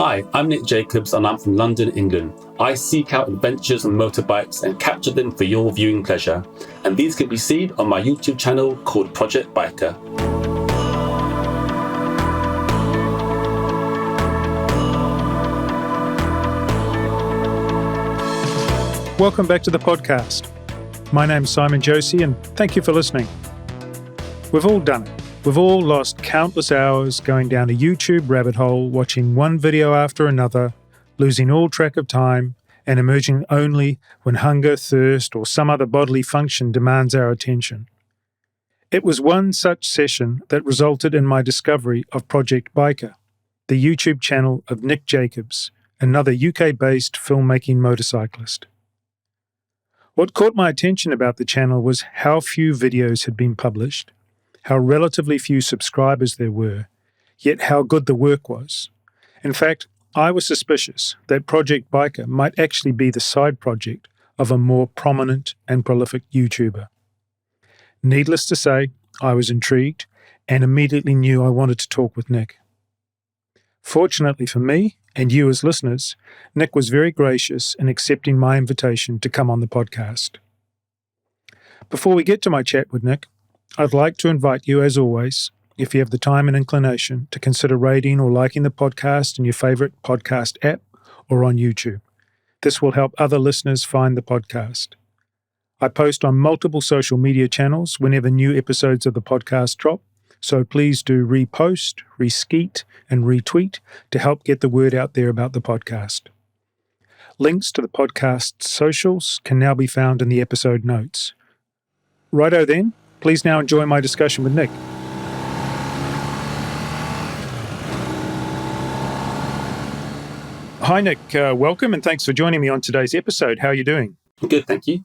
Hi, I'm Nick Jacobs and I'm from London, England. I seek out adventures on motorbikes and capture them for your viewing pleasure. And these can be seen on my YouTube channel called Project Biker. Welcome back to the podcast. My name's Simon Josie and thank you for listening. We've all done it. We've all lost countless hours going down a YouTube rabbit hole, watching one video after another, losing all track of time, and emerging only when hunger, thirst, or some other bodily function demands our attention. It was one such session that resulted in my discovery of Project Biker, the YouTube channel of Nick Jacobs, another UK-based filmmaking motorcyclist. What caught my attention about the channel was how few videos had been published, how relatively few subscribers there were, yet how good the work was. In fact, I was suspicious that Project Biker might actually be the side project of a more prominent and prolific YouTuber. Needless to say, I was intrigued and immediately knew I wanted to talk with Nick. Fortunately for me, and you as listeners, Nick was very gracious in accepting my invitation to come on the podcast. Before we get to my chat with Nick, I'd like to invite you, as always, if you have the time and inclination, to consider rating or liking the podcast in your favourite podcast app or on YouTube. This will help other listeners find the podcast. I post on multiple social media channels whenever new episodes of the podcast drop, so please do repost, reskeet, and retweet to help get the word out there about the podcast. Links to the podcast's socials can now be found in the episode notes. Righto then. Please now enjoy my discussion with Nick. Hi, Nick. Welcome and thanks for joining me on today's episode. How are you doing? Good, thank you.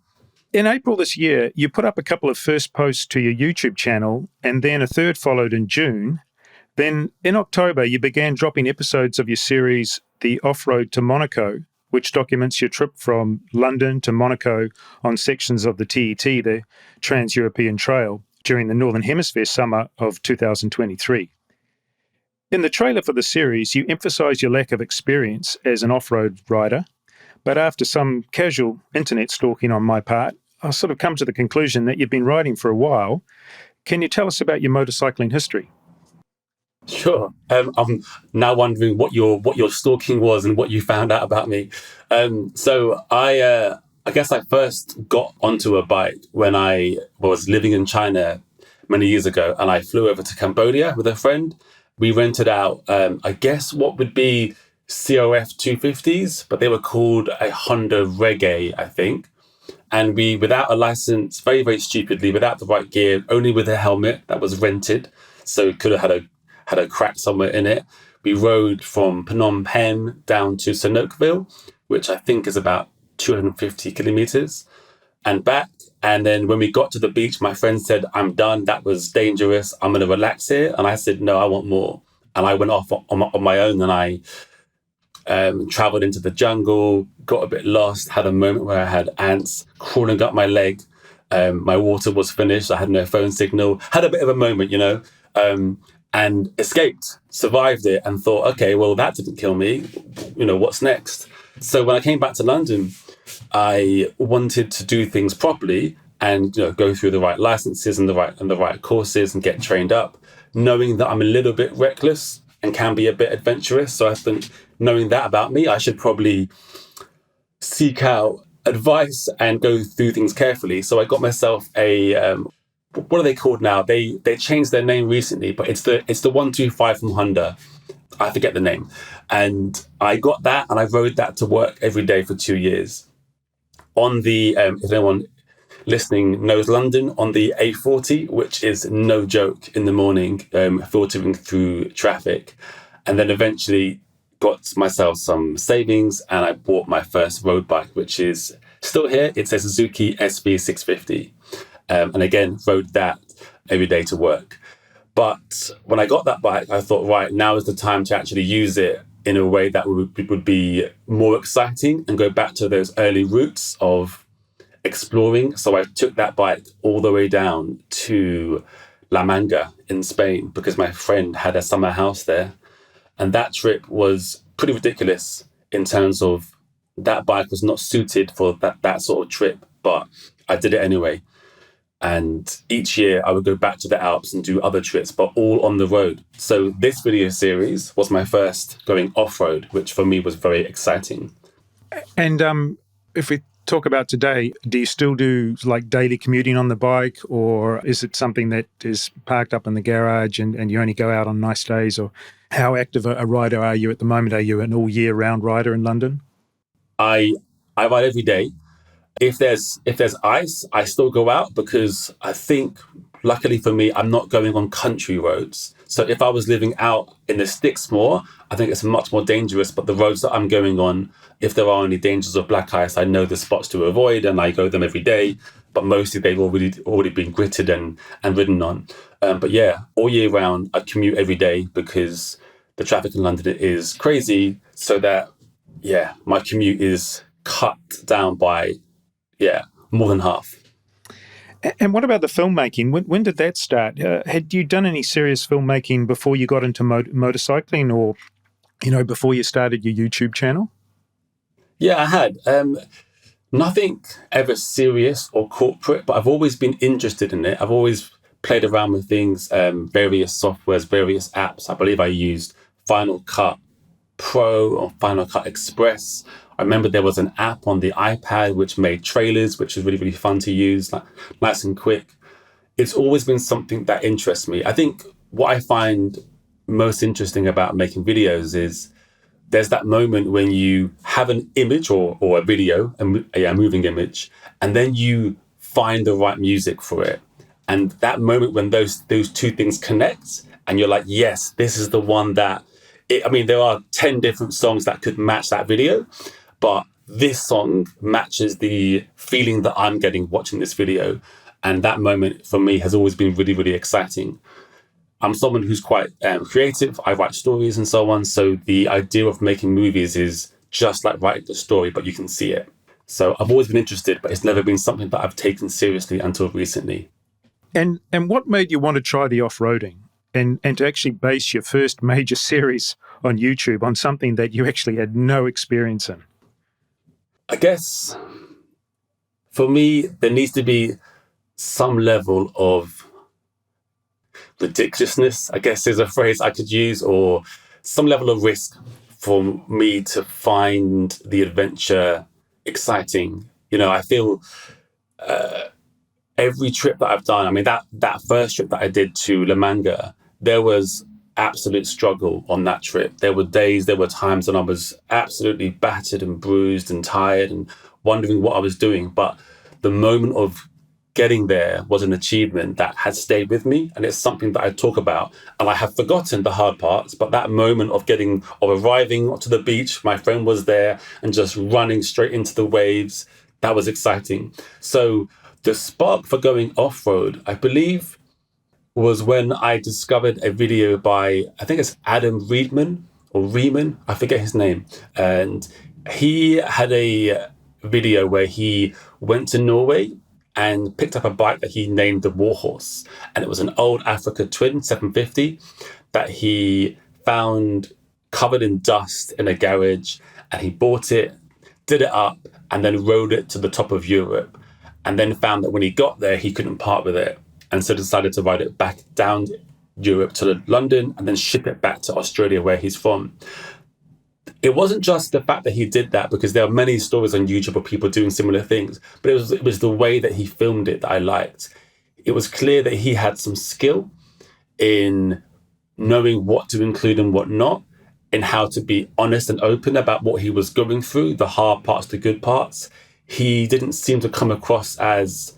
In April this year, you put up a couple of first posts to your YouTube channel, and then a third followed in June. Then in October, you began dropping episodes of your series, The Off-Road to Monaco, which documents your trip from London to Monaco on sections of the TET, the Trans-European Trail, during the Northern Hemisphere summer of 2023. In the trailer for the series, you emphasise your lack of experience as an off-road rider, but after some casual internet stalking on my part, I've sort of come to the conclusion that you've been riding for a while. Can you tell us about your motorcycling history? Sure. I'm now wondering what your stalking was and what you found out about me. So I guess I first got onto a bike when I was living in China many years ago, and I flew over to Cambodia with a friend. We rented out, I guess what would be COF 250s, but they were called a Honda Reggae, I think. And we, without a license, very, very stupidly, without the right gear, only with a helmet that was rented, so it could have had a crack somewhere in it. We rode from Phnom Penh down to Sihanoukville, which I think is about 250 kilometers, and back. And then when we got to the beach, my friend said, "I'm done. That was dangerous. I'm going to relax here." And I said, "No, I want more." And I went off on my own, and I traveled into the jungle, got a bit lost, had a moment where I had ants crawling up my leg. My water was finished. I had no phone signal. Had a bit of a moment, and escaped, survived it, and thought, okay, well, that didn't kill me. What's next? So when I came back to London, I wanted to do things properly and go through the right licenses and the right courses and get trained up, knowing that I'm a little bit reckless and can be a bit adventurous. So I think, knowing that about me, I should probably seek out advice and go through things carefully. So I got myself a what are they called now? They changed their name recently, but it's the 125 from Honda. I forget the name. And I got that and I rode that to work every day for 2 years. On the, if anyone listening knows London, on the A40, which is no joke in the morning, filtering through traffic. And then eventually got myself some savings and I bought my first road bike, which is still here. It's a Suzuki SV650. And again, rode that every day to work. But when I got that bike, I thought, right, now is the time to actually use it in a way that would be more exciting and go back to those early roots of exploring. So I took that bike all the way down to La Manga in Spain because my friend had a summer house there. And that trip was pretty ridiculous in terms of that bike was not suited for that sort of trip, but I did it anyway. And each year I would go back to the Alps and do other trips, but all on the road. So this video series was my first going off-road, which for me was very exciting. And if we talk about today, do you still do like daily commuting on the bike, or is it something that is parked up in the garage and you only go out on nice days? Or how active a rider are you at the moment? Are you an all year round rider in London? I ride every day. If there's ice, I still go out because I think, luckily for me, I'm not going on country roads. So if I was living out in the sticks more, I think it's much more dangerous. But the roads that I'm going on, if there are any dangers of black ice, I know the spots to avoid and I go them every day. But mostly they've already been gritted and ridden on. But yeah, all year round, I commute every day because the traffic in London is crazy. So that, yeah, my commute is cut down by more than half. And what about the filmmaking? When did that start? Had you done any serious filmmaking before you got into motorcycling, or before you started your YouTube channel? Yeah, I had. Nothing ever serious or corporate, but I've always been interested in it. I've always played around with things, various softwares, various apps. I believe I used Final Cut Pro or Final Cut Express. I remember there was an app on the iPad which made trailers, which was really, really fun to use, like nice and quick. It's always been something that interests me. I think what I find most interesting about making videos is there's that moment when you have an image or a video, a moving image, and then you find the right music for it. And that moment when those two things connect and you're like, yes, this is the one that, there are 10 different songs that could match that video, but this song matches the feeling that I'm getting watching this video. And that moment for me has always been really, really exciting. I'm someone who's quite creative. I write stories and so on. So the idea of making movies is just like writing the story, but you can see it. So I've always been interested, but it's never been something that I've taken seriously until recently. And what made you want to try the off-roading and to actually base your first major series on YouTube on something that you actually had no experience in? I guess for me, there needs to be some level of ridiculousness, I guess is a phrase I could use, or some level of risk for me to find the adventure exciting. I feel every trip that I've done, that first trip that I did to La Manga, there was absolute struggle on that trip. There were times when I was absolutely battered and bruised and tired and wondering what I was doing. But the moment of getting there was an achievement that has stayed with me. And it's something that I talk about. And I have forgotten the hard parts, but that moment of arriving to the beach, my friend was there and just running straight into the waves, that was exciting. So the spark for going off-road, I believe, was when I discovered a video by, I think it's Adam Riemann, I forget his name. And he had a video where he went to Norway and picked up a bike that he named the Warhorse. And it was an old Africa Twin 750 that he found covered in dust in a garage. And he bought it, did it up, and then rode it to the top of Europe. And then found that when he got there, he couldn't part with it. And so decided to ride it back down Europe to London and then ship it back to Australia, where he's from. It wasn't just the fact that he did that, because there are many stories on YouTube of people doing similar things, but it was the way that he filmed it that I liked. It was clear that he had some skill in knowing what to include and what not, in how to be honest and open about what he was going through, the hard parts, the good parts. He didn't seem to come across as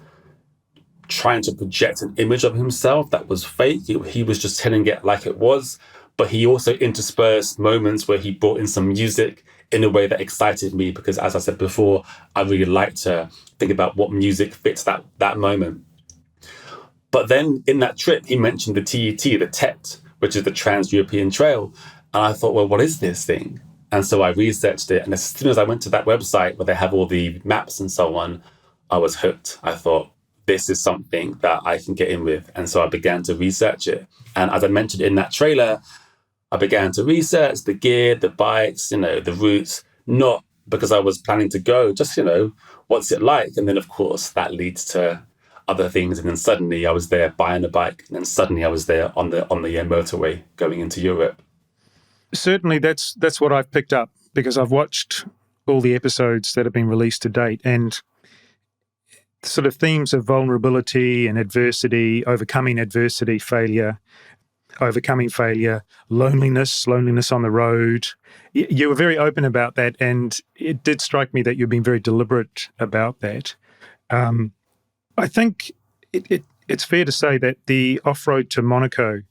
trying to project an image of himself that was fake. He was just telling it like it was. But he also interspersed moments where he brought in some music in a way that excited me, because as I said before, I really like to think about what music fits that moment. But then in that trip, he mentioned the TET, which is the Trans-European Trail. And I thought, well, what is this thing? And so I researched it. And as soon as I went to that website where they have all the maps and so on, I was hooked. I thought, this is something that I can get in with. And so I began to research it. And as I mentioned in that trailer, I began to research the gear, the bikes, the routes, not because I was planning to go, just, what's it like? And then, of course, that leads to other things. And then suddenly I was there buying a bike. And then suddenly I was there on the motorway going into Europe. Certainly, that's what I've picked up, because I've watched all the episodes that have been released to date, and sort of themes of vulnerability and adversity, overcoming adversity, overcoming failure, loneliness on the road. You were very open about that, and it did strike me that you've been very deliberate about that. I think it's fair to say that the Off-Road to Monaco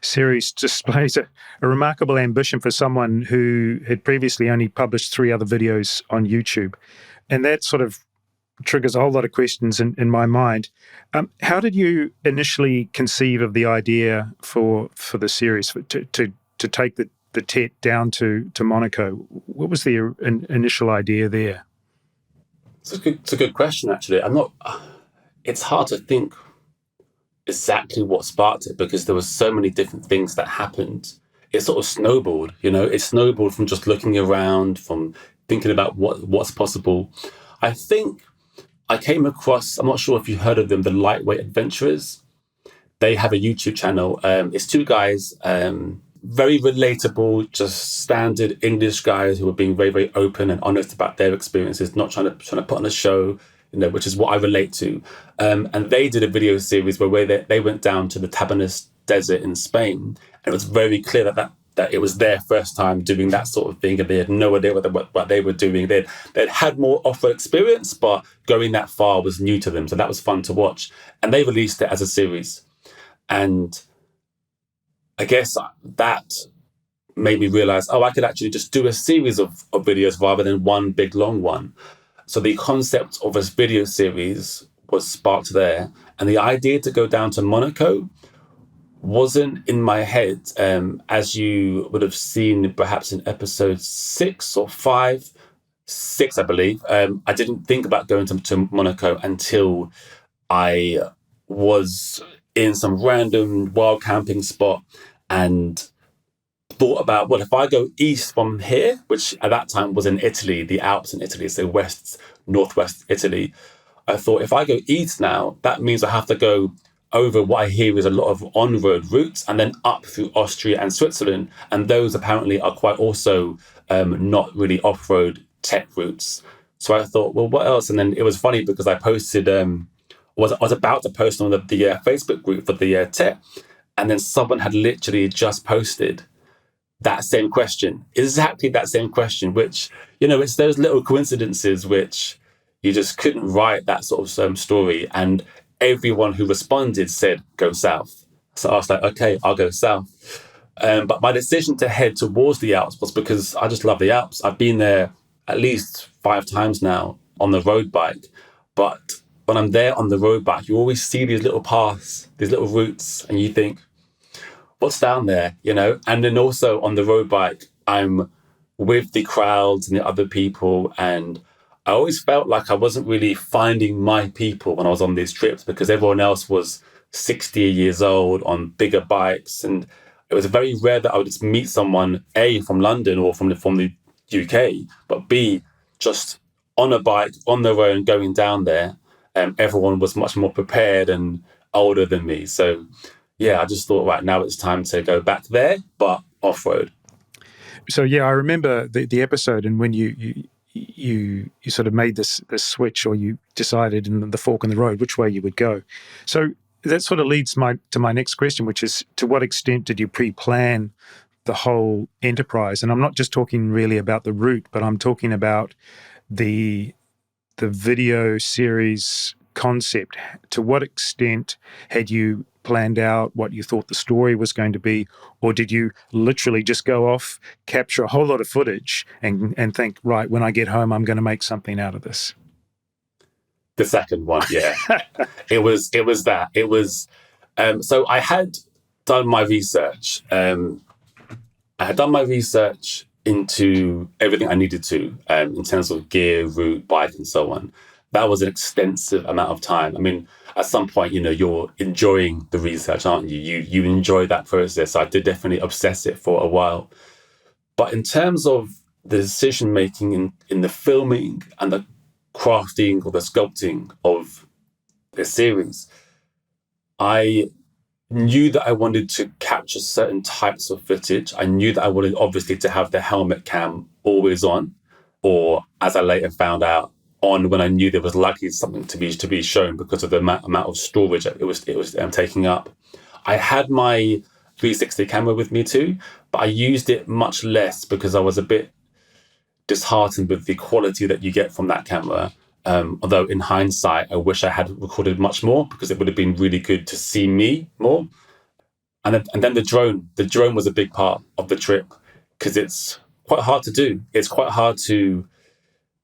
series displays a remarkable ambition for someone who had previously only published 3 other videos on YouTube. And that sort of triggers a whole lot of questions in my mind. How did you initially conceive of the idea for the series, to take the TET down to Monaco? What was the initial idea there? It's a good question, actually. It's hard to think exactly what sparked it, because there were so many different things that happened. It sort of snowballed, it snowballed from just looking around, from thinking about what's possible. I think I came across, I'm not sure if you heard of them, the Lightweight Adventurers. They have a YouTube channel. It's 2 guys, very relatable, just standard English guys who are being very, very open and honest about their experiences, not trying to put on a show, which is what I relate to. And they did a video series where they went down to the Tabernas Desert in Spain. And it was very clear that it was their first time doing that sort of thing, and they had no idea what they were doing. They'd had more off-road experience, but going that far was new to them. So that was fun to watch. And they released it as a series. And I guess that made me realize, I could actually just do a series of videos rather than one big long one. So the concept of a video series was sparked there. And the idea to go down to Monaco wasn't in my head, as you would have seen perhaps in episode 6 or 5, 6, I believe. I didn't think about going to Monaco until I was in some random wild camping spot and thought about, well, if I go east from here, which at that time was in Italy, the Alps in Italy, so northwest Italy, I thought if I go east now, that means I have to go over what I hear is a lot of on-road routes and then up through Austria and Switzerland. And those apparently are quite also not really off-road tech routes. So I thought, well, what else? And then it was funny because I posted, I was about to post on the Facebook group for the tech, and then someone had literally just posted that same question, exactly that same question, which, it's those little coincidences which you just couldn't write that sort of story. And everyone who responded said, go south. So I was like, okay, I'll go south. But my decision to head towards the Alps was because I just love the Alps. I've been there at least 5 times now on the road bike. But when I'm there on the road bike, you always see these little paths, these little routes, and you think, what's down there, And then also on the road bike, I'm with the crowds and the other people, and I always felt like I wasn't really finding my people when I was on these trips, because everyone else was 60 years old on bigger bikes. And it was very rare that I would just meet someone, A, from London or from the UK, but B, just on a bike, on their own, going down there. Everyone was much more prepared and older than me. So, yeah, I just thought, right, now it's time to go back there, but off-road. So, yeah, I remember the episode, and when you sort of made this switch, or you decided in the fork in the road which way you would go. So that sort of leads to my next question, which is, to what extent did you pre-plan the whole enterprise? And I'm not just talking really about the route, but I'm talking about the video series concept. To what extent had you planned out what you thought the story was going to be, or did you literally just go off, capture a whole lot of footage and think, right, when I get home, I'm going to make something out of this? The second one, yeah. It was that. It was, so I had done my research. Into everything I needed to, in terms of gear, route, bike, and so on. that was an extensive amount of time. I mean, at some point, you're enjoying the research, aren't you? You enjoy that process. I did definitely obsess it for a while. But in terms of the decision making in the filming and the crafting or the sculpting of the series, I knew that I wanted to capture certain types of footage. I knew that I wanted, obviously, to have the helmet cam always on, or as I later found out, on when I knew there was likely something to be shown because of the amount of storage it was taking up. I had my 360 camera with me too, but I used it much less because I was a bit disheartened with the quality that you get from that camera. Although in hindsight, I wish I had recorded much more because it would have been really good to see me more. And then the drone. The drone was a big part of the trip because it's quite hard to do. It's quite hard to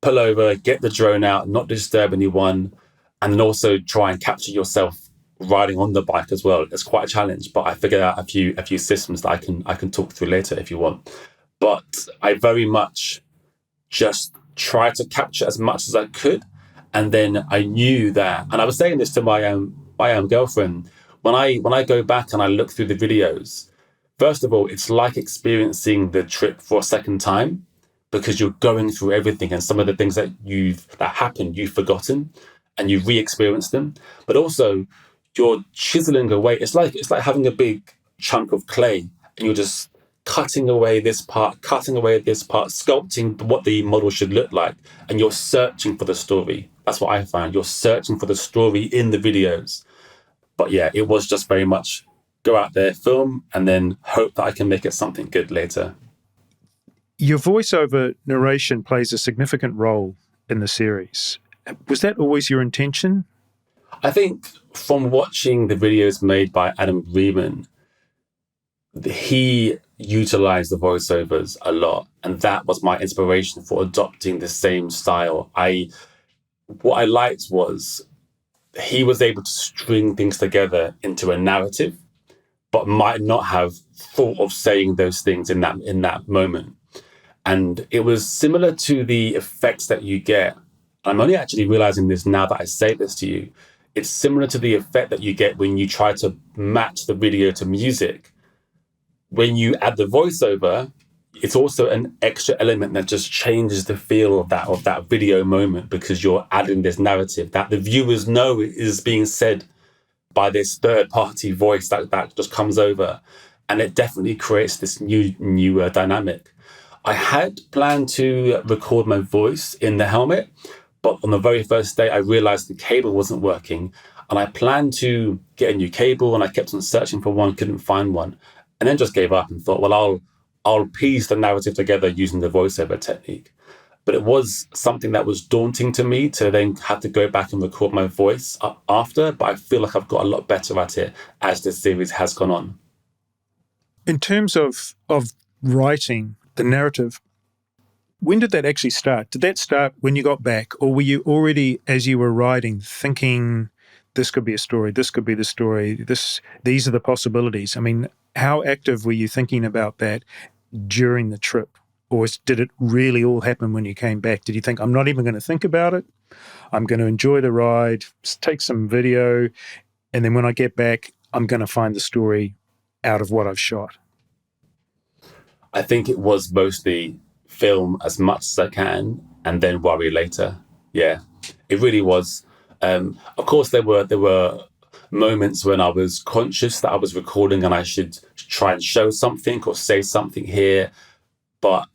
pull over, get the drone out, not disturb anyone, and then also try and capture yourself riding on the bike as well. It's quite a challenge, but I figured out a few systems that I can talk through later if you want. But I very much just tried to capture as much as I could. And then I knew that, and I was saying this to my girlfriend, when I go back and I look through the videos, first of all, it's like experiencing the trip for a second time because you're going through everything, and some of the things that happened, you've forgotten and you re-experience them. But also you're chiseling away. It's like having a big chunk of clay and you're just cutting away this part, sculpting what the model should look like, and you're searching for the story. That's what I found. You're searching for the story in the videos. But yeah, it was just very much go out there, film, and then hope that I can make it something good later. Your voiceover narration plays a significant role in the series. Was that always your intention? I think from watching the videos made by Adam Riemann, he utilized the voiceovers a lot, and that was my inspiration for adopting the same style. What I liked was he was able to string things together into a narrative, but might not have thought of saying those things in that moment. And it was similar to the effects that you get. I'm only actually realizing this now that I say this to you. It's similar to the effect that you get when you try to match the video to music. When you add the voiceover, it's also an extra element that just changes the feel of that video moment because you're adding this narrative that the viewers know is being said by this third party voice that just comes over. And it definitely creates this new dynamic. I had planned to record my voice in the helmet, but on the very first day, I realized the cable wasn't working. And I planned to get a new cable, and I kept on searching for one, couldn't find one. And then just gave up and thought, well, I'll piece the narrative together using the voiceover technique. But it was something that was daunting to me to then have to go back and record my voice after. But I feel like I've got a lot better at it as the series has gone on. In terms of writing the narrative, when did that actually start? Did that start when you got back, or were you already, as you were writing, thinking this could be a story, this could be the story, these are the possibilities? I mean, how active were you thinking about that during the trip? Or did it really all happen when you came back? Did you think, I'm not even going to think about it, I'm going to enjoy the ride, take some video, and then when I get back, I'm going to find the story out of what I've shot? I think it was mostly film as much as I can and then worry later. Yeah, it really was. Of course, there were moments when I was conscious that I was recording and I should try and show something or say something here. But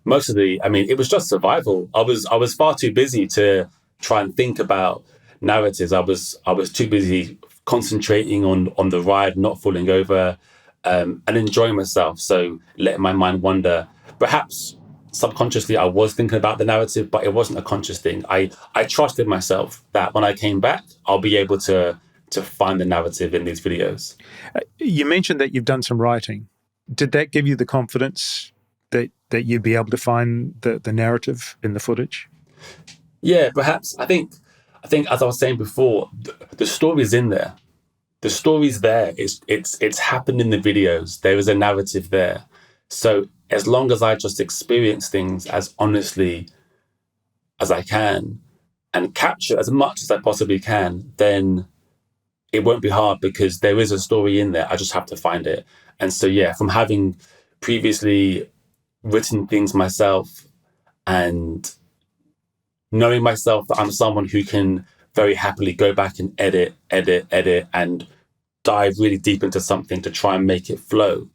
most of it was just survival. I was far too busy to try and think about narratives. I was too busy concentrating on the ride, not falling over, and enjoying myself. So letting my mind wander. Perhaps subconsciously I was thinking about the narrative, but it wasn't a conscious thing. I trusted myself that when I came back, I'll be able to find the narrative in these videos. You mentioned that you've done some writing. Did that give you the confidence that you'd be able to find the narrative in the footage? Yeah, perhaps. I think as I was saying before, the story's in there. The story's there. It's happened in the videos. There is a narrative there. So as long as I just experience things as honestly as I can, and capture as much as I possibly can, then it won't be hard because there is a story in there. I just have to find it. And so, yeah, from having previously written things myself and knowing myself that I'm someone who can very happily go back and edit, and dive really deep into something to try and make it flow,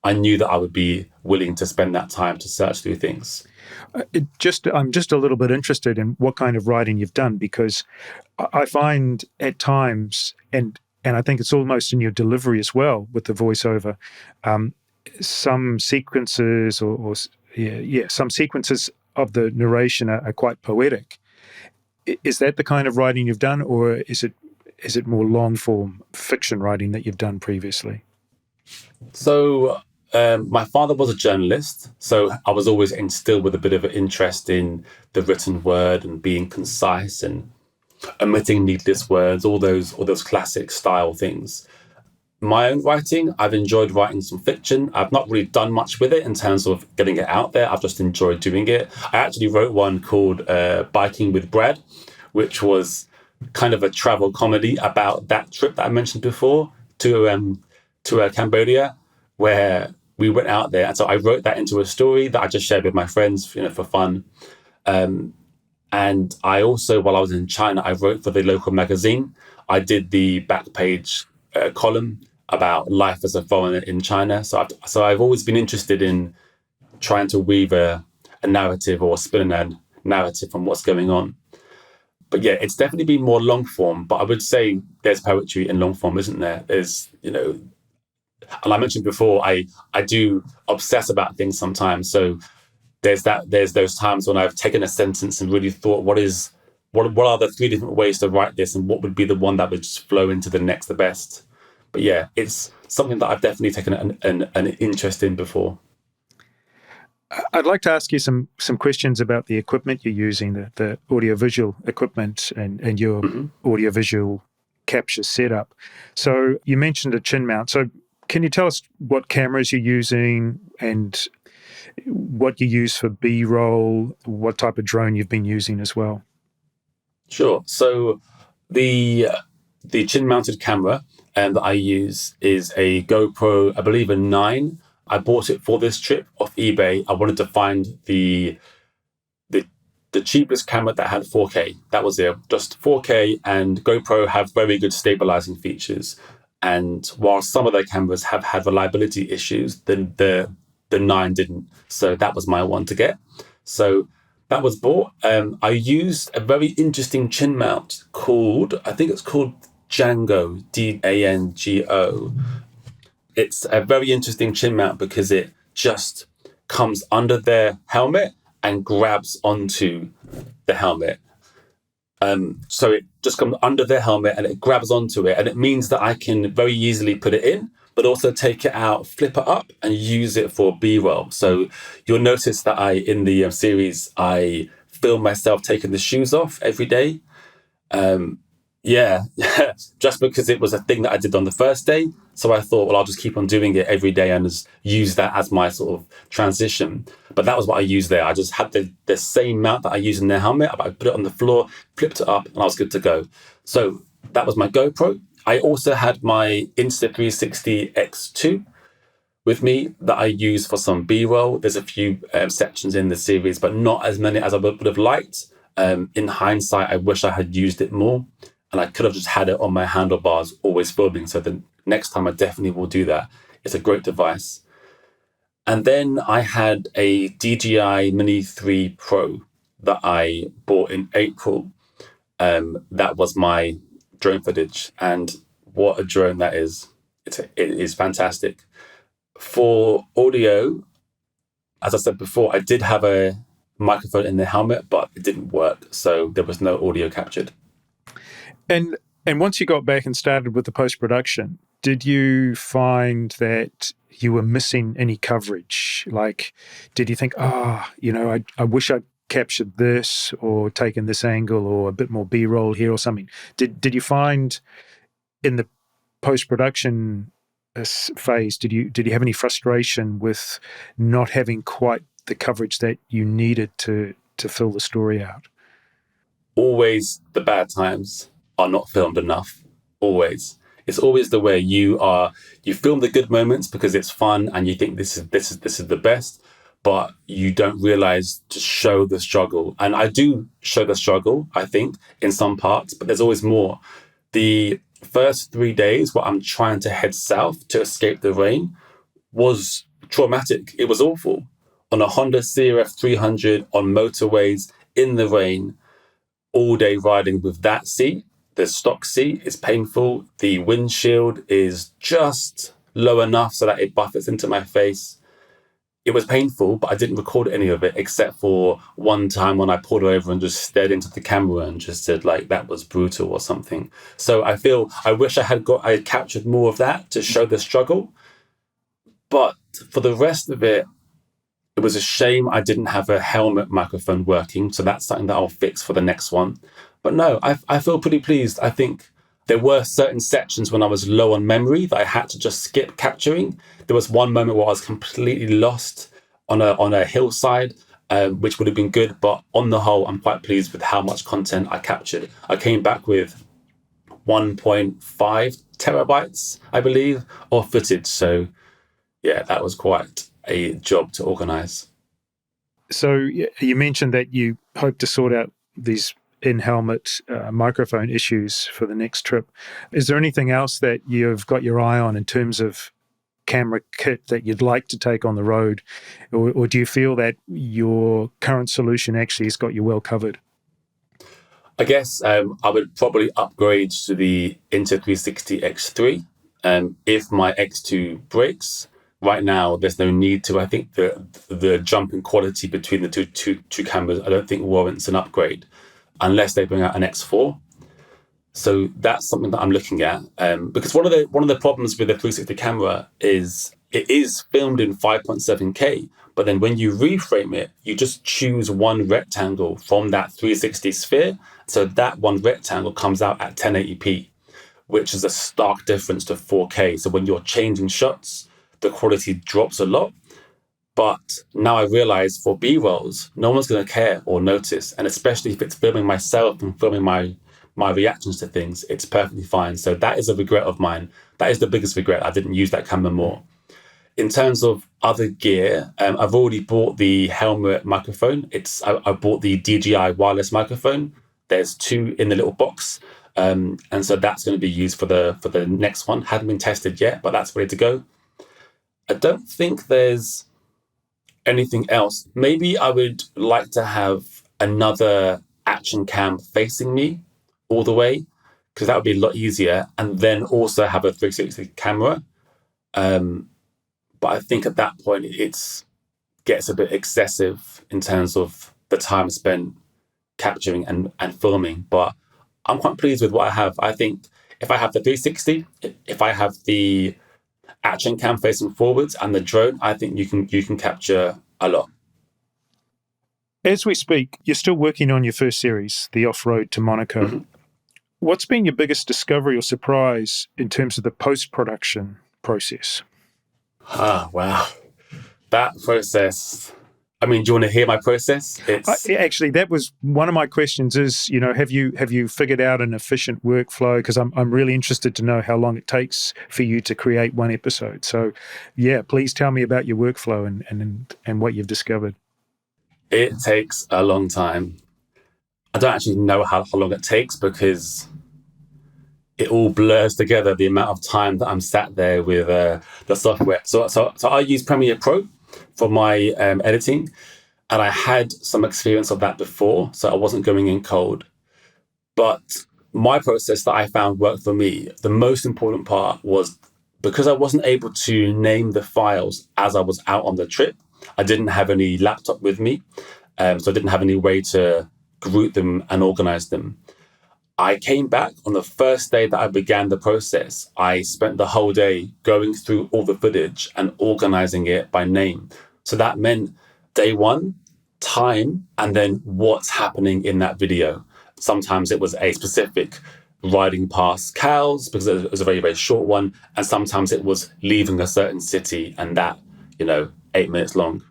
I knew that I would be willing to spend that time to search through things. I'm just a little bit interested in what kind of writing you've done, because I find at times, and I think it's almost in your delivery as well with the voiceover, some sequences some sequences of the narration are quite poetic. Is that the kind of writing you've done, or is it more long form fiction writing that you've done previously? So my father was a journalist, so I was always instilled with a bit of an interest in the written word and being concise and omitting needless words, all those classic style things. My own writing, I've enjoyed writing some fiction. I've not really done much with it in terms of getting it out there. I've just enjoyed doing it. I actually wrote one called Biking with Brad, which was kind of a travel comedy about that trip that I mentioned before to Cambodia, where we went out there. And so I wrote that into a story that I just shared with my friends, for fun. And I also, while I was in China, I wrote for the local magazine. I did the back page column about life as a foreigner in China. So I've always been interested in trying to weave a narrative or spin a narrative from what's going on. But yeah, it's definitely been more long form. But I would say there's poetry in long form, isn't there? There's, and I mentioned before, I do obsess about things sometimes. So there's those times when I've taken a sentence and really thought, what are the three different ways to write this, and what would be the one that would just flow into the next the best. But yeah, it's something that I've definitely taken an interest in before. I'd like to ask you some questions about the equipment you're using, the audiovisual equipment and your audiovisual capture setup. So you mentioned a chin mount. So can you tell us what cameras you're using and what you use for B-roll, what type of drone you've been using as well? Sure. So the chin-mounted camera that I use is a GoPro, I believe a 9. I bought it for this trip off eBay. I wanted to find the cheapest camera that had 4K. That was it, just 4K, and GoPro have very good stabilizing features. And while some of their cameras have had reliability issues, then the 9 didn't. So that was my one to get. So that was bought. I used a very interesting chin mount I think it's called Django, Dango. It's a very interesting chin mount because it just comes under their helmet and grabs onto the helmet. So it just comes under their helmet and it grabs onto it. And it means that I can very easily put it in, but also take it out, flip it up, and use it for B-roll. So you'll notice that in the series, I film myself taking the shoes off every day. Just because it was a thing that I did on the first day. So I thought, well, I'll just keep on doing it every day and just use that as my sort of transition. But that was what I used there. I just had the same mount that I use in their helmet. I put it on the floor, flipped it up, and I was good to go. So that was my GoPro. I also had my Insta360 X2 with me that I use for some B-roll. There's a few sections in the series, but not as many as I would have liked. In hindsight, I wish I had used it more. And I could have just had it on my handlebars, always filming. So the next time I definitely will do that. It's a great device. And then I had a DJI Mini 3 Pro that I bought in April. That was my drone footage. And what a drone that is. It is fantastic. For audio, as I said before, I did have a microphone in the helmet, but it didn't work. So there was no audio captured. And once you got back and started with the post-production, did you find that you were missing any coverage? Like, did you think, I wish I'd captured this or taken this angle or a bit more B-roll here or something? Did you find in the post-production phase, did you have any frustration with not having quite the coverage that you needed to fill the story out? always the bad times are not filmed enough. Always. It's always the way you film the good moments because it's fun and you think this is the best, but you don't realize to show the struggle. And I do show the struggle, I think, in some parts, but there's always more. The first 3 days where I'm trying to head south to escape the rain was traumatic. It was awful. On a Honda CRF 300 on motorways in the rain, all day riding with that seat. The stock seat is painful. The windshield is just low enough so that it buffets into my face. It was painful, but I didn't record any of it except for one time when I pulled over and just stared into the camera and just said like that was brutal or something. So I wish I had captured more of that to show the struggle. But for the rest of it, it was a shame I didn't have a helmet microphone working. So that's something that I'll fix for the next one. But no, I feel pretty pleased. I think there were certain sections when I was low on memory that I had to just skip capturing. There was one moment where I was completely lost on a hillside, which would have been good. But on the whole, I'm quite pleased with how much content I captured. I came back with 1.5 terabytes, I believe, of footage. So yeah, that was quite a job to organize. So you mentioned that you hope to sort out these in-helmet microphone issues for the next trip. Is there anything else that you've got your eye on in terms of camera kit that you'd like to take on the road? Or do you feel that your current solution actually has got you well covered? I guess I would probably upgrade to the Insta360 X3. If my X2 breaks, right now there's no need to. I think the jump in quality between the two cameras, I don't think warrants an upgrade unless they bring out an X4. So that's something that I'm looking at. Because one of the problems with the 360 camera is it is filmed in 5.7K, but then when you reframe it, you just choose one rectangle from that 360 sphere. So that one rectangle comes out at 1080p, which is a stark difference to 4K. So when you're changing shots, the quality drops a lot. But now I realize for B-rolls, no one's going to care or notice. And especially if it's filming myself and filming my reactions to things, it's perfectly fine. So that is a regret of mine. That is the biggest regret. I didn't use that camera more. In terms of other gear, I've already bought the helmet microphone. I bought the DJI wireless microphone. There's 2 in the little box. And so that's going to be used for the next one. Hadn't been tested yet, but that's ready to go. I don't think there's anything else. Maybe I would like to have another action cam facing me all the way, because that would be a lot easier, and then also have a 360 camera. But I think at that point it gets a bit excessive in terms of the time spent capturing and filming. But I'm quite pleased with what I have. I think if I have the 360, if I have the action cam facing forwards and the drone, I think you can capture a lot. As we speak, you're still working on your first series, the off-road to Monaco. Mm-hmm. What's been your biggest discovery or surprise in terms of the post-production process? Wow. That process. I mean, do you want to hear my process? Actually, that was one of my questions is, have you figured out an efficient workflow? Because I'm really interested to know how long it takes for you to create one episode. So, yeah, please tell me about your workflow and what you've discovered. It takes a long time. I don't actually know how long it takes because it all blurs together, the amount of time that I'm sat there with the software. So I use Premiere Pro for my editing, and I had some experience of that before, so I wasn't going in cold. But my process that I found worked for me, the most important part was because I wasn't able to name the files as I was out on the trip. I didn't have any laptop with me, so I didn't have any way to group them and organize them. I came back on the first day that I began the process. I spent the whole day going through all the footage and organizing it by name. So that meant day one, time, and then what's happening in that video. Sometimes it was a specific riding past cows because it was a very, very short one. And sometimes it was leaving a certain city and that, 8 minutes long.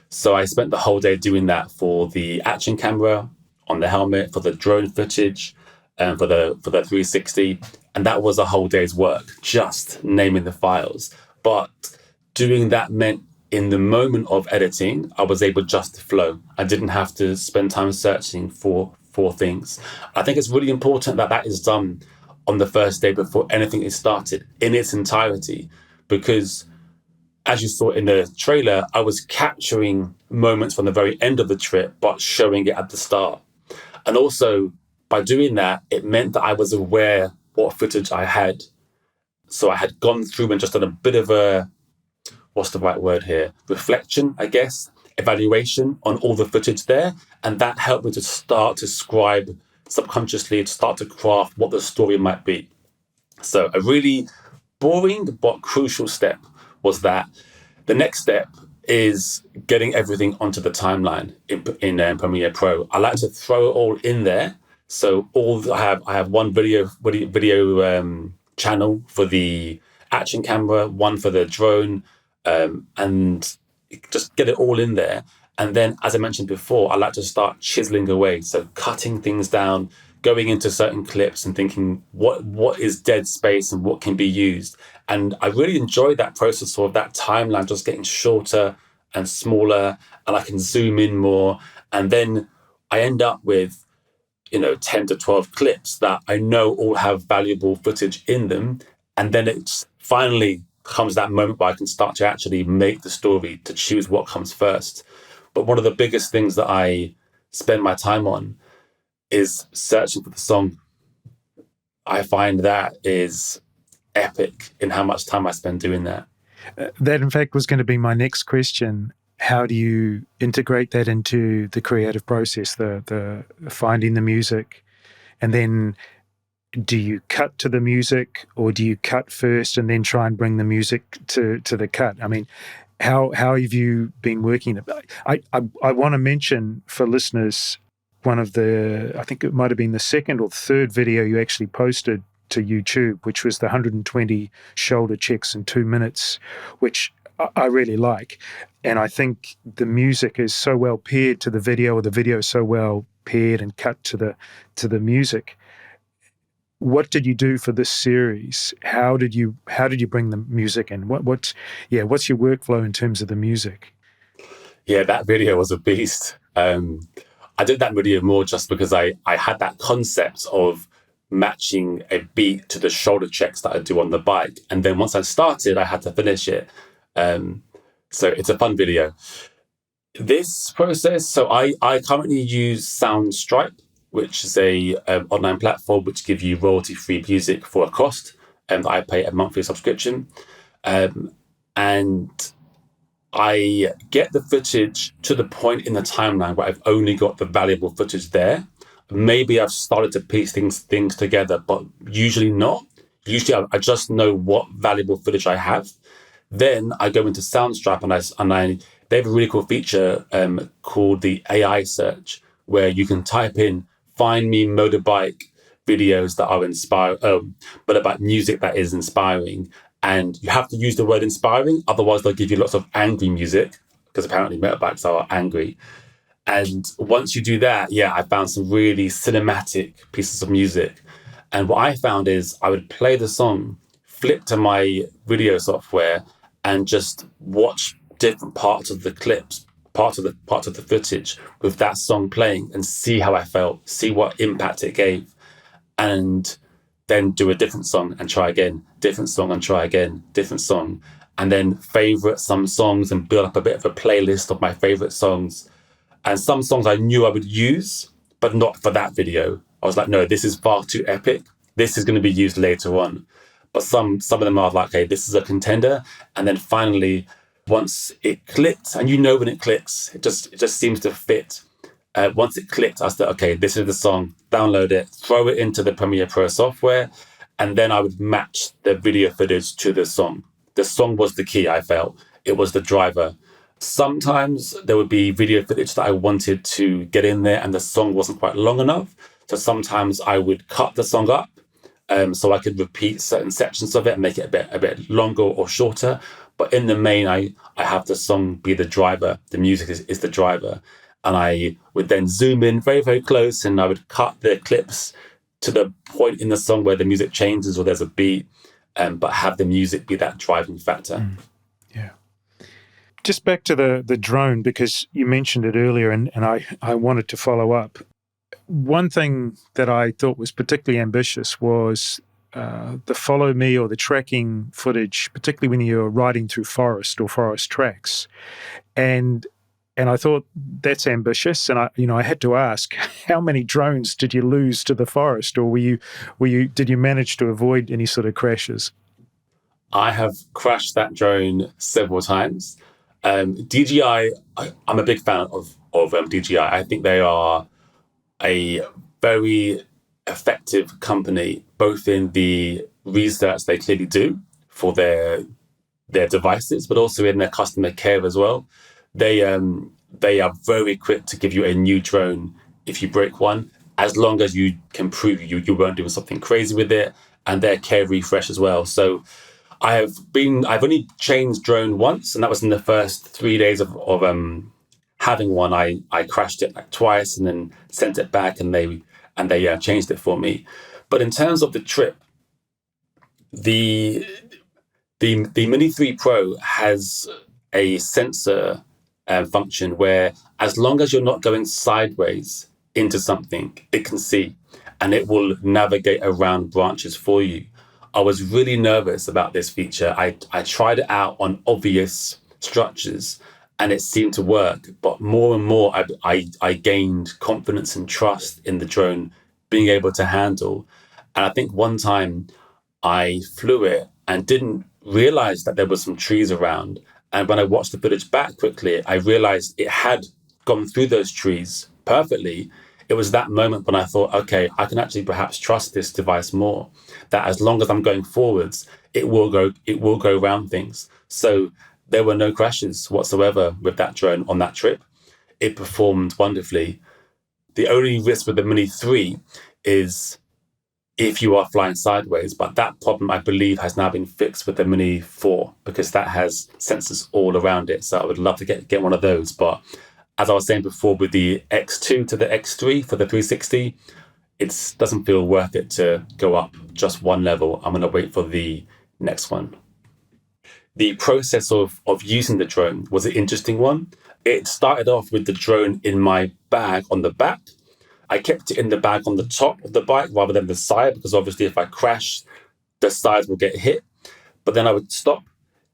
So I spent the whole day doing that for the action camera. on the helmet, for the drone footage, and for the 360. And that was a whole day's work, just naming the files. But doing that meant in the moment of editing, I was able just to flow. I didn't have to spend time searching for things. I think it's really important that that is done on the first day before anything is started in its entirety, because as you saw in the trailer, I was capturing moments from the very end of the trip, but showing it at the start. And also by doing that, it meant that I was aware what footage I had. So I had gone through and just done a bit of a, what's the right word here? Reflection, I guess, evaluation on all the footage there. And that helped me to start to scribe subconsciously, to start to craft what the story might be. So a really boring but crucial step was that. The next step is getting everything onto the timeline in Premiere Pro. I like to throw it all in there. So I have one video channel for the action camera, one for the drone, and just get it all in there. And then, as I mentioned before, I like to start chiseling away. So cutting things down, going into certain clips and thinking what is dead space and what can be used. And I really enjoy that process of that timeline just getting shorter and smaller, and I can zoom in more. And then I end up with, 10 to 12 clips that I know all have valuable footage in them. And then it finally comes that moment where I can start to actually make the story, to choose what comes first. But one of the biggest things that I spend my time on is searching for the song. I find that is epic in how much time I spend doing that. That, in fact, was going to be my next question. How do you integrate that into the creative process, the finding the music? And then do you cut to the music, or do you cut first and then try and bring the music to the cut? I mean, how have you been working? I want to mention for listeners, one of the, I think it might have been the second or third video you actually posted to YouTube, which was the 120 shoulder checks in 2 minutes, which I really like. And I think the music is so well paired to the video, or the video is so well paired and cut to the music. What did you do for this series? How did you bring the music in? What's your workflow in terms of the music? Yeah, that video was a beast. I did that video more just because I had that concept of matching a beat to the shoulder checks that I do on the bike. And then once I started, I had to finish it. So it's a fun video. This process, so I currently use Soundstripe, which is a online platform which gives you royalty-free music for a cost, and I pay a monthly subscription. And I get the footage to the point in the timeline where I've only got the valuable footage there. Maybe I've started to piece things together, but usually not. Usually I just know what valuable footage I have. Then I go into Soundstripe and they have a really cool feature called the AI search, where you can type in, find me motorbike videos that are inspiring, but about music that is inspiring. And you have to use the word inspiring, otherwise they'll give you lots of angry music, because apparently motorbikes are angry. And once you do that, I found some really cinematic pieces of music. And what I found is I would play the song, flip to my video software, and just watch different parts of the clips, parts of the footage with that song playing, and see how I felt, see what impact it gave. And then do a different song and try again, different song and try again, different song. And then favorite some songs and build up a bit of a playlist of my favorite songs. And some songs I knew I would use, but not for that video. I was like, no, this is far too epic. This is going to be used later on. But some of them are like, okay, this is a contender. And then finally, once it clicked, and when it clicks, it just seems to fit. Once it clicked, I said, okay, this is the song, download it, throw it into the Premiere Pro software, and then I would match the video footage to the song. The song was the key, I felt. It was the driver. Sometimes there would be video footage that I wanted to get in there and the song wasn't quite long enough. So sometimes I would cut the song up so I could repeat certain sections of it and make it a bit longer or shorter. But in the main, I have the song be the driver. The music is the driver. And I would then zoom in very, very close, and I would cut the clips to the point in the song where the music changes or there's a beat, but have the music be that driving factor. Yeah. Just back to the drone, because you mentioned it earlier, and I wanted to follow up. One thing that I thought was particularly ambitious was the follow me or the tracking footage, particularly when you're riding through forest or forest tracks. And I thought that's ambitious. And I had to ask, how many drones did you lose to the forest, or did you manage to avoid any sort of crashes? I have crashed that drone several times. DJI, I'm a big fan of DJI. I think they are a very effective company, both in the research they clearly do for their devices, but also in their customer care as well. They are very quick to give you a new drone if you break one, as long as you can prove you weren't doing something crazy with it, and their care refresh as well. So I've only changed drone once, and that was in the first 3 days of having one. I crashed it like twice and then sent it back, and they changed it for me. But in terms of the trip, the Mini 3 Pro has a sensor function where, as long as you're not going sideways into something, it can see, and it will navigate around branches for you. I was really nervous about this feature. I tried it out on obvious structures, and it seemed to work. But more and more, I gained confidence and trust in the drone being able to handle. And I think one time I flew it and didn't realize that there were some trees around. And when I watched the footage back quickly, I realized it had gone through those trees perfectly. It was that moment when I thought, okay, I can actually perhaps trust this device more, that as long as I'm going forwards, it will go around things. So there were no crashes whatsoever with that drone on that trip. It performed wonderfully. The only risk with the Mini 3 is if you are flying sideways, but that problem, I believe, has now been fixed with the Mini 4, because that has sensors all around it. So I would love to get one of those. But as I was saying before, with the X2 to the X3 for the 360, it doesn't feel worth it to go up just one level. I'm going to wait for the next one. The process of using the drone was an interesting one. It started off with the drone in my bag on the back. I kept it in the bag on the top of the bike rather than the side, because obviously if I crash, the sides will get hit. But then I would stop,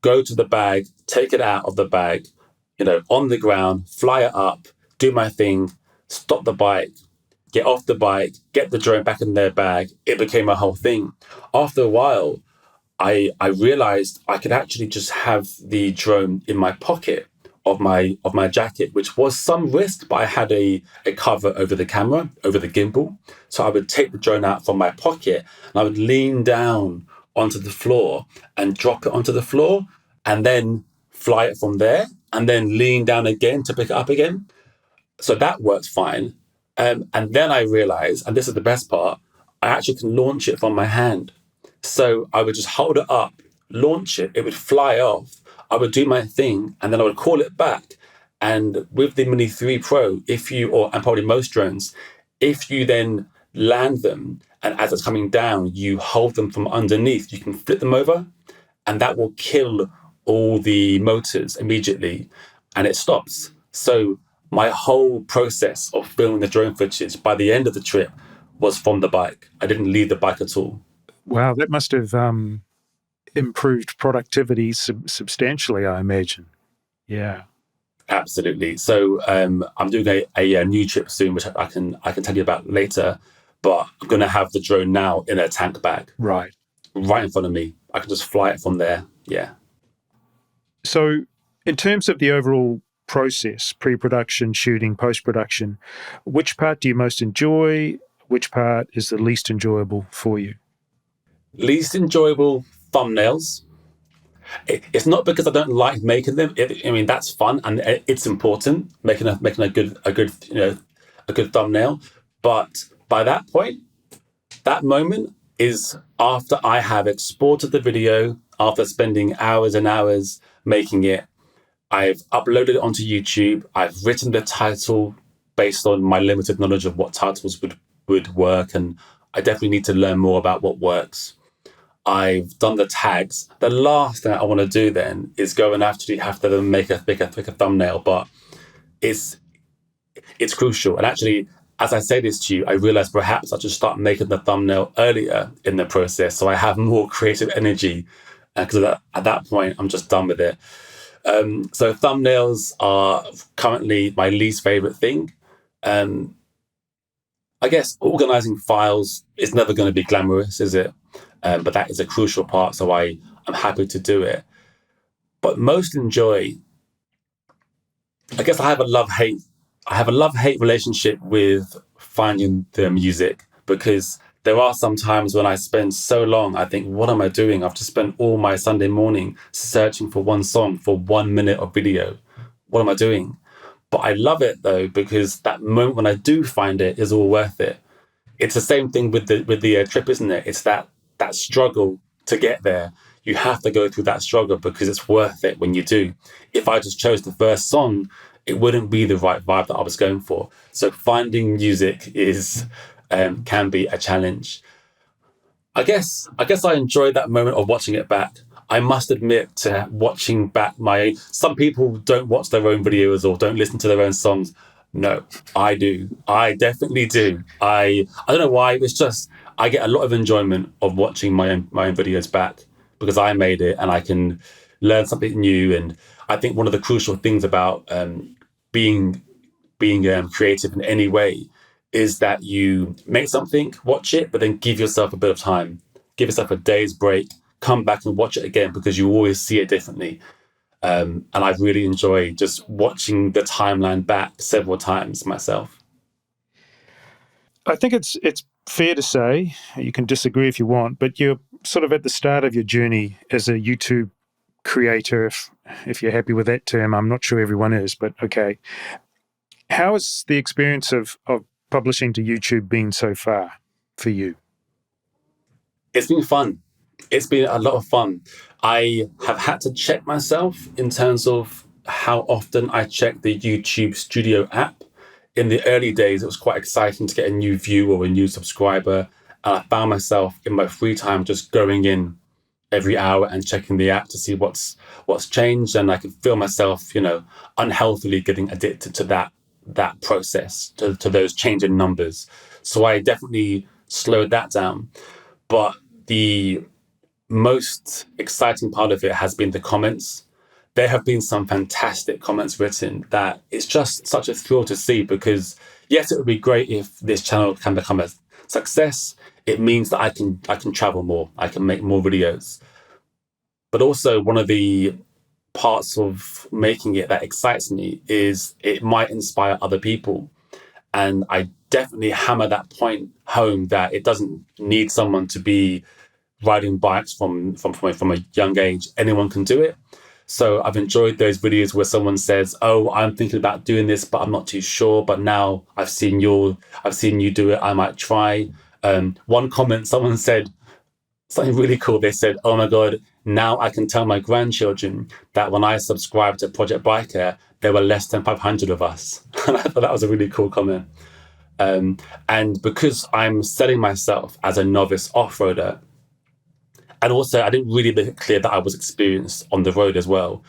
go to the bag, take it out of the bag, on the ground, fly it up, do my thing, stop the bike, get off the bike, get the drone back in their bag. It became a whole thing. After a while, I realized I could actually just have the drone in my pocket of my jacket, which was some risk, but I had a cover over the camera, over the gimbal. So I would take the drone out from my pocket and I would lean down onto the floor and drop it onto the floor, and then fly it from there, and then lean down again to pick it up again. So that worked fine. And then I realized, and this is the best part, I actually can launch it from my hand. So I would just hold it up, launch it, it would fly off. I would do my thing, and then I would call it back. And with the Mini 3 Pro, and probably most drones, if you then land them, and as it's coming down, you hold them from underneath, you can flip them over, and that will kill all the motors immediately, and it stops. So my whole process of filming the drone footage by the end of the trip was from the bike. I didn't leave the bike at all. Wow, that must have improved productivity substantially, I imagine. Yeah. Absolutely. So I'm doing a new trip soon, which I can tell you about later, but I'm going to have the drone now in a tank bag. Right in front of me. I can just fly it from there. Yeah. So in terms of the overall process, pre-production, shooting, post-production, which part do you most enjoy? Which part is the least enjoyable for you? Least enjoyable, thumbnails. It's not because I don't like making them. That's fun and it's important, making a good thumbnail. But by that point, that moment is after I have exported the video, after spending hours and hours making it, I've uploaded it onto YouTube. I've written the title based on my limited knowledge of what titles would work. And I definitely need to learn more about what works. I've done the tags. The last thing I want to do then is go and actually have to make a thumbnail, but it's crucial. And actually, as I say this to you, I realize perhaps I should start making the thumbnail earlier in the process so I have more creative energy, because at that point, I'm just done with it. So thumbnails are currently my least favorite thing. I guess organizing files is never going to be glamorous, is it? But that is a crucial part, so I'm happy to do it. But most enjoy, I guess I have a love-hate relationship with finding the music, because there are some times when I spend so long, I think, what am I doing? I've just spent all my Sunday morning searching for one song for 1 minute of video. What am I doing? But I love it though, because that moment when I do find it is all worth it. It's the same thing with the trip, isn't it? It's that struggle to get there. You have to go through that struggle because it's worth it when you do. If I just chose the first song, it wouldn't be the right vibe that I was going for. So finding music can be a challenge. I guess I enjoy that moment of watching it back. I must admit to watching back some people don't watch their own videos or don't listen to their own songs. No, I do. I definitely do. I don't know why. It's just I get a lot of enjoyment of watching my own videos back because I made it and I can learn something new. And I think one of the crucial things about being creative in any way is that you make something, watch it, but then give yourself a bit of time. Give yourself a day's break, come back and watch it again because you always see it differently. And I really enjoy just watching the timeline back several times myself. I think it's fair to say, you can disagree if you want, but you're sort of at the start of your journey as a YouTube creator, if you're happy with that term. I'm not sure everyone is, but okay. How has the experience of publishing to YouTube been so far for you? It's been fun. It's been a lot of fun. I have had to check myself in terms of how often I check the YouTube Studio app. In the early days, it was quite exciting to get a new view or a new subscriber. And I found myself in my free time just going in every hour and checking the app to see what's changed. And I could feel myself, unhealthily getting addicted to that process, to those changing numbers. So I definitely slowed that down. But the most exciting part of it has been the comments. There have been some fantastic comments written that it's just such a thrill to see, because yes, it would be great if this channel can become a success. It means that I can travel more, I can make more videos. But also one of the parts of making it that excites me is it might inspire other people. And I definitely hammer that point home that it doesn't need someone to be riding bikes from a young age. Anyone can do it. So I've enjoyed those videos where someone says, "Oh, I'm thinking about doing this, but I'm not too sure. But now I've seen you do it. I might try." One comment, someone said something really cool. They said, "Oh my God, now I can tell my grandchildren that when I subscribed to Project Biker, there were less than 500 of us." And I thought that was a really cool comment. And because I'm selling myself as a novice off-roader, and also I didn't really make it clear that I was experienced on the road as well,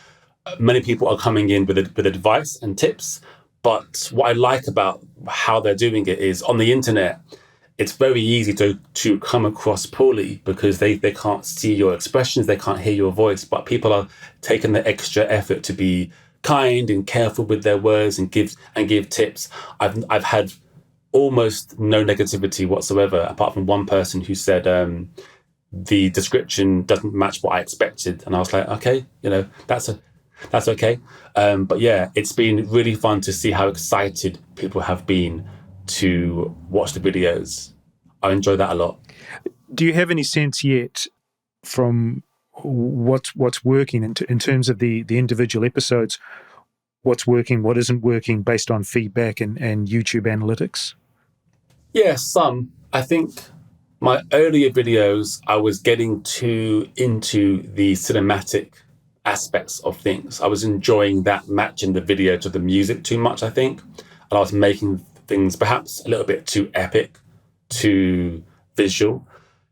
many people are coming in with advice and tips. But what I like about how they're doing it is on the internet, it's very easy to come across poorly because they can't see your expressions, they can't hear your voice, but people are taking the extra effort to be kind and careful with their words and give tips. I've had almost no negativity whatsoever, apart from one person who said the description doesn't match what I expected, and I was like, okay, that's okay. But yeah, it's been really fun to see how excited people have been to watch the videos. I enjoy that a lot. Do you have any sense yet from what's working in terms of the individual episodes, what's working, what isn't working based on feedback and YouTube analytics? Yeah, some. I think my earlier videos, I was getting too into the cinematic aspects of things. I was enjoying that matching the video to the music too much, I think. And I was making things perhaps a little bit too epic, too visual.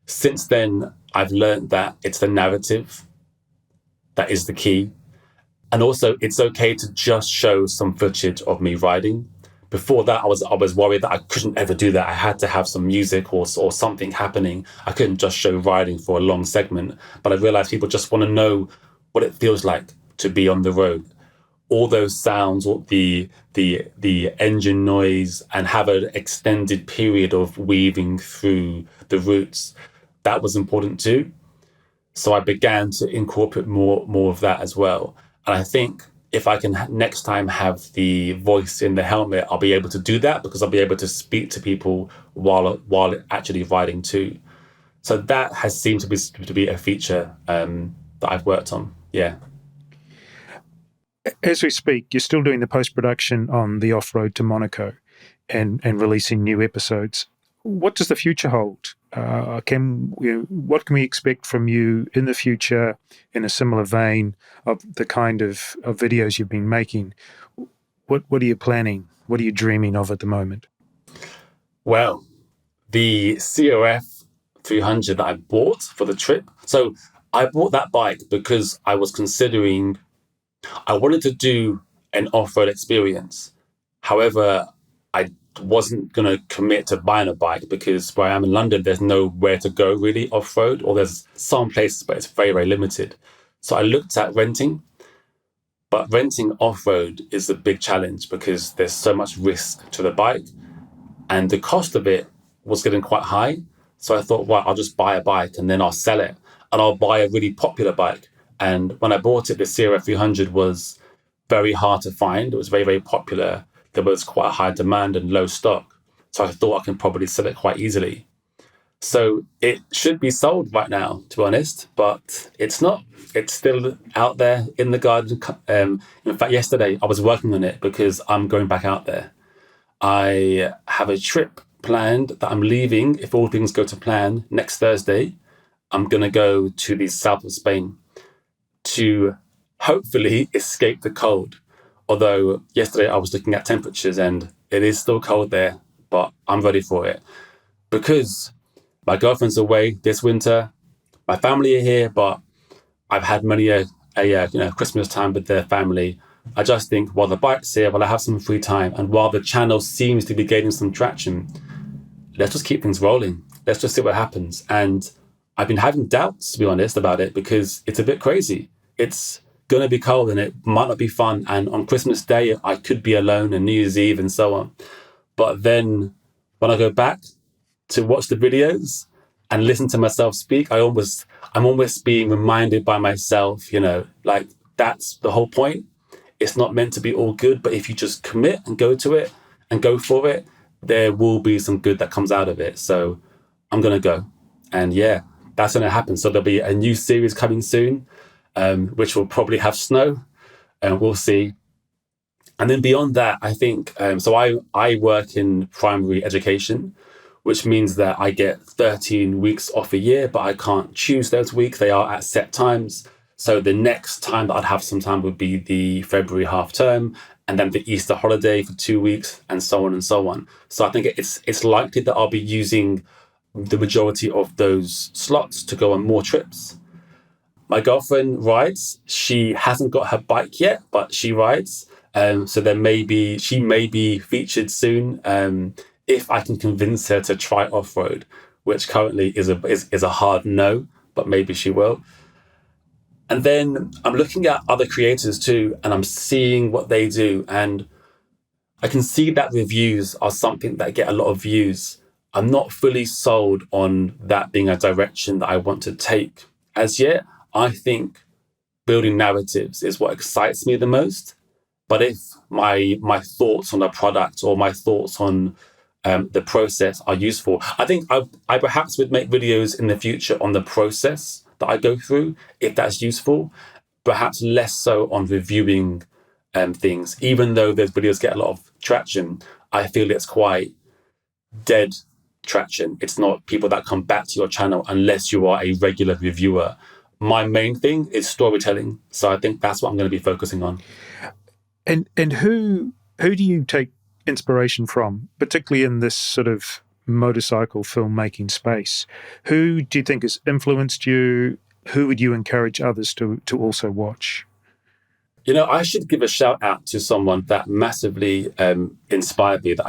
Since then, I've learned that it's the narrative that is the key. And also, it's okay to just show some footage of me riding. Before that, I was worried that I couldn't ever do that. I had to have some music or something happening. I couldn't just show riding for a long segment. But I realized people just want to know what it feels like to be on the road. All those sounds, or the engine noise, and have an extended period of weaving through the routes. That was important too. So I began to incorporate more of that as well. And I think if I can next time have the voice in the helmet, I'll be able to do that because I'll be able to speak to people while actually riding too. So that has seemed to be a feature that I've worked on. Yeah. As we speak, you're still doing the post-production on the off-road to Monaco and releasing new episodes. What does the future hold? What can we expect from you in the future in a similar vein of the kind of videos you've been making? What are you planning? What are you dreaming of at the moment? Well, the COF 300 that I bought for the trip. So I bought that bike because I wanted to do an off-road experience. However, I wasn't going to commit to buying a bike because where I am in London, there's nowhere to go really off-road, or there's some places, but it's very, very limited. So I looked at renting, but renting off-road is a big challenge because there's so much risk to the bike and the cost of it was getting quite high. So I thought, well, I'll just buy a bike and then I'll sell it and I'll buy a really popular bike. And when I bought it, the CRF 300 was very hard to find. It was very, very popular. There was quite a high demand and low stock. So I thought I can probably sell it quite easily. So it should be sold right now, to be honest, but it's not. It's still out there in the garden. In fact, yesterday I was working on it because I'm going back out there. I have a trip planned that I'm leaving, if all things go to plan, next Thursday. I'm going to go to the south of Spain to hopefully escape the cold. Although yesterday I was looking at temperatures and it is still cold there, but I'm ready for it. Because my girlfriend's away this winter, my family are here, but I've had many a Christmas time with their family. I just think while the bike's here, while I have some free time, and while the channel seems to be gaining some traction, let's just keep things rolling. Let's just see what happens. And I've been having doubts, to be honest, about it because it's a bit crazy. It's going to be cold and it might not be fun. And on Christmas Day, I could be alone, and New Year's Eve and so on. But then when I go back to watch the videos and listen to myself speak, I'm almost being reminded by myself, like that's the whole point. It's not meant to be all good, but if you just commit and go to it and go for it, there will be some good that comes out of it. So I'm going to go. And yeah, that's going to happen. So there'll be a new series coming soon, which will probably have snow, and we'll see. And then beyond that, I think, so I work in primary education, which means that I get 13 weeks off a year, but I can't choose those weeks. They are at set times. So the next time that I'd have some time would be the February half term, and then the Easter holiday for 2 weeks, and so on and so on. So I think it's likely that I'll be using the majority of those slots to go on more trips. My girlfriend rides. She hasn't got her bike yet, but she rides. So she may be featured soon if I can convince her to try off-road, which currently is a hard no, but maybe she will. And then I'm looking at other creators too, and I'm seeing what they do. And I can see that reviews are something that get a lot of views. I'm not fully sold on that being a direction that I want to take as yet. I think building narratives is what excites me the most. But if my thoughts on a product or my thoughts on the process are useful, I think I perhaps would make videos in the future on the process that I go through, if that's useful, perhaps less so on reviewing things. Even though those videos get a lot of traction, I feel it's quite dead traction. It's not people that come back to your channel unless you are a regular reviewer. my main thing is storytelling. So I think that's what I'm going to be focusing on. And who do you take inspiration from, particularly in this sort of motorcycle filmmaking space? Who do you think has influenced you? Who would you encourage others to also watch? You know, I should give a shout out to someone that massively inspired me that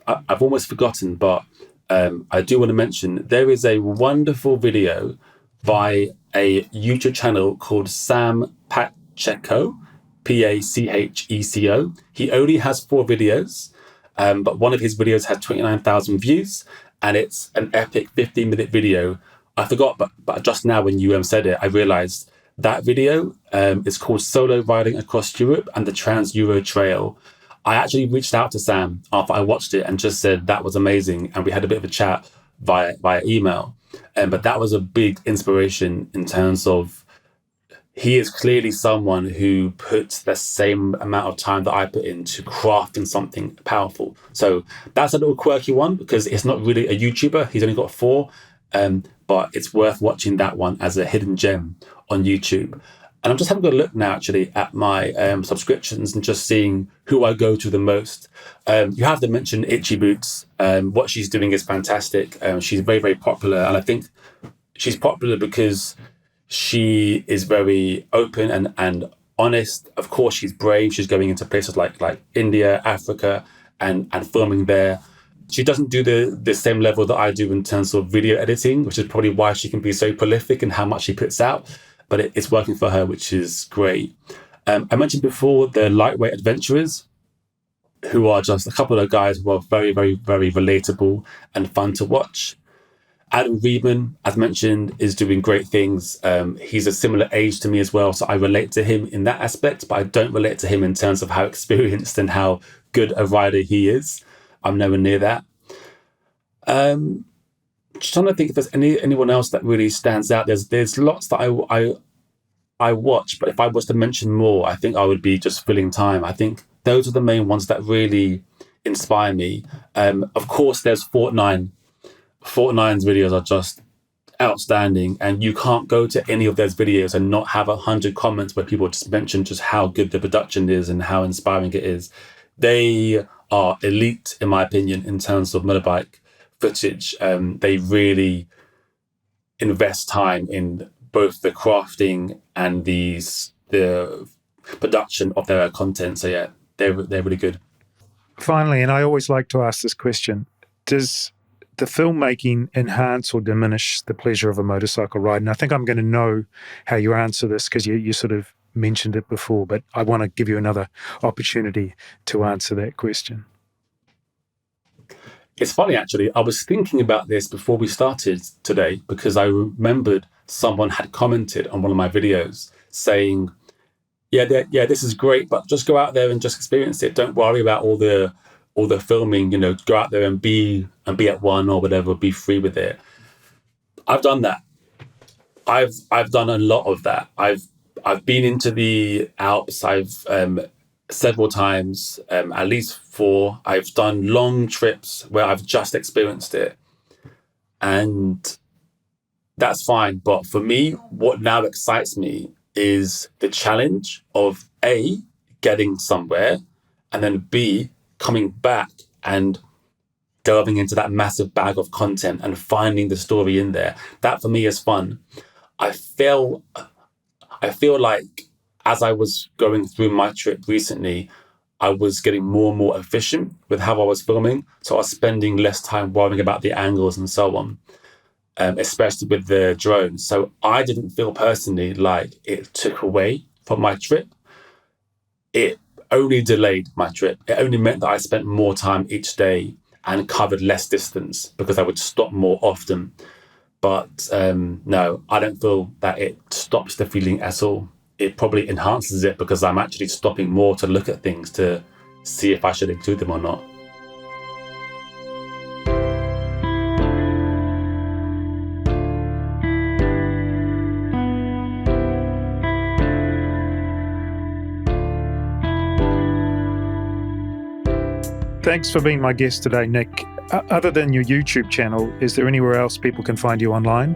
I've almost forgotten, but I do want to mention. There is a wonderful video by a YouTube channel called Sam Pacheco, Pacheco. He only has 4 videos, but one of his videos has 29,000 views, and it's an epic 15-minute video. I forgot, but just now when you said it, I realized that video is called Solo Riding Across Europe and the Trans-Euro Trail. I actually reached out to Sam after I watched it and just said that was amazing, and we had a bit of a chat via email. But that was a big inspiration in terms of he is clearly someone who puts the same amount of time that I put into crafting something powerful. So that's a little quirky one because it's not really a YouTuber. He's only got 4, but it's worth watching that one as a hidden gem on YouTube. And I'm just having a look now actually at my subscriptions and just seeing who I go to the most. You have to mention Itchy Boots. What she's doing is fantastic. She's very, very popular. And I think she's popular because she is very open and honest. Of course, she's brave. She's going into places like India, Africa, and filming there. She doesn't do the same level that I do in terms of video editing, which is probably why she can be so prolific in how much she puts out. But it's working for her, which is great. I mentioned before the Lightweight Adventurers, who are just a couple of guys who are very, very, very relatable and fun to watch. Adam Reedman, as mentioned, is doing great things. He's a similar age to me as well, so I relate to him in that aspect, but I don't relate to him in terms of how experienced and how good a rider he is. I'm nowhere near that. Just trying to think if there's anyone else that really stands out. There's lots that I watch, but if I was to mention more, I think I would be just filling time. I think those are the main ones that really inspire me. Of course, there's Fortnite. Fortnite's videos are just outstanding, and you can't go to any of those videos and not have 100 comments where people just mention just how good the production is and how inspiring it is. They are elite, in my opinion, in terms of motorbike footage. They really invest time in both the crafting and the production of their content. So yeah, they're really good. Finally, and I always like to ask this question, does the filmmaking enhance or diminish the pleasure of a motorcycle ride? And I think I'm going to know how you answer this because you sort of mentioned it before, but I want to give you another opportunity to answer that question. It's funny, actually. I was thinking about this before we started today because I remembered someone had commented on one of my videos saying, yeah, this is great, but just go out there and just experience it. Don't worry about all the filming, go out there and be at one or whatever, be free with it. I've done that. I've done a lot of that. I've been into the Alps. I've several times, at least 4. I've done long trips where I've just experienced it. And that's fine. But for me, what now excites me is the challenge of A, getting somewhere, and then B, coming back and delving into that massive bag of content and finding the story in there. That for me is fun. I feel like as I was going through my trip recently, I was getting more and more efficient with how I was filming. So I was spending less time worrying about the angles and so on, especially with the drone. So I didn't feel personally like it took away from my trip. It only delayed my trip. It only meant that I spent more time each day and covered less distance because I would stop more often. But no, I don't feel that it stops the feeling at all. It probably enhances it because I'm actually stopping more to look at things to see if I should include them or not. Thanks for being my guest today, Nick. Other than your YouTube channel, is there anywhere else people can find you online?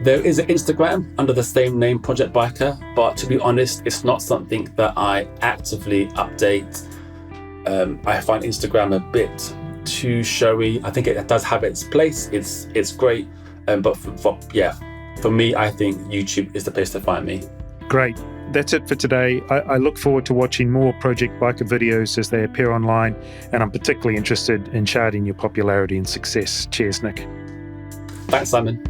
There is an Instagram under the same name, Project Biker, but to be honest, it's not something that I actively update. I find Instagram a bit too showy. I think it does have its place. It's great, but for me, I think YouTube is the place to find me. Great. That's it for today. I look forward to watching more Project Biker videos as they appear online, and I'm particularly interested in charting your popularity and success. Cheers, Nick. Thanks, Simon.